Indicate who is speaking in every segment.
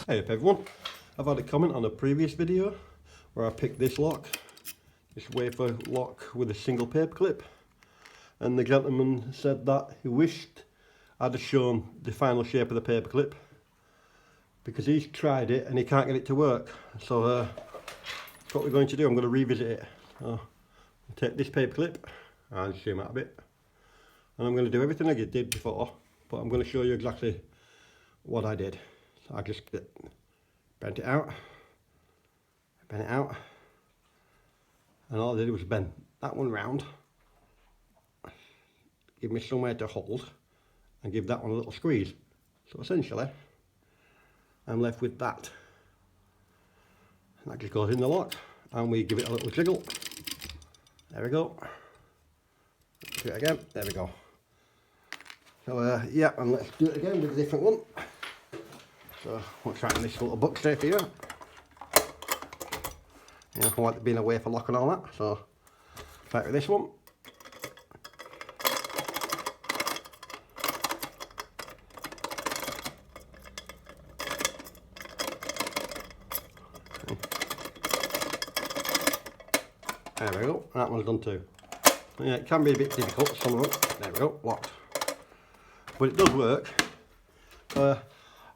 Speaker 1: Hey up everyone, I've had a comment on a previous video where I picked this lock, this wafer lock with a single paper clip, and the gentleman said that he wished I'd have shown the final shape of the paper clip because he's tried it and he can't get it to work. So that's what we're going to do. I'm going to revisit it. So I'll take this paper clip and zoom out a bit, and I'm going to do everything I did before, but I'm going to show you exactly what I did. So I just bent it out, and all I did was bend that one round, give me somewhere to hold, and give that one a little squeeze. So essentially, I'm left with that. And that just goes in the lock, and we give it a little jiggle. There we go. Do it again. There we go. So yeah, and let's do it again with a different one. So we'll try on this little book safe here. You know, I want it being a wafer lock and all that. So try it with this one. There we go. That one's done too. Yeah, it can be a bit difficult. Some of them. There we go. Locked. But it does work.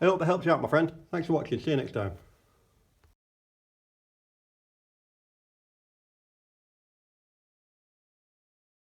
Speaker 1: I hope that helps you out, my friend. Thanks for watching. See you next time.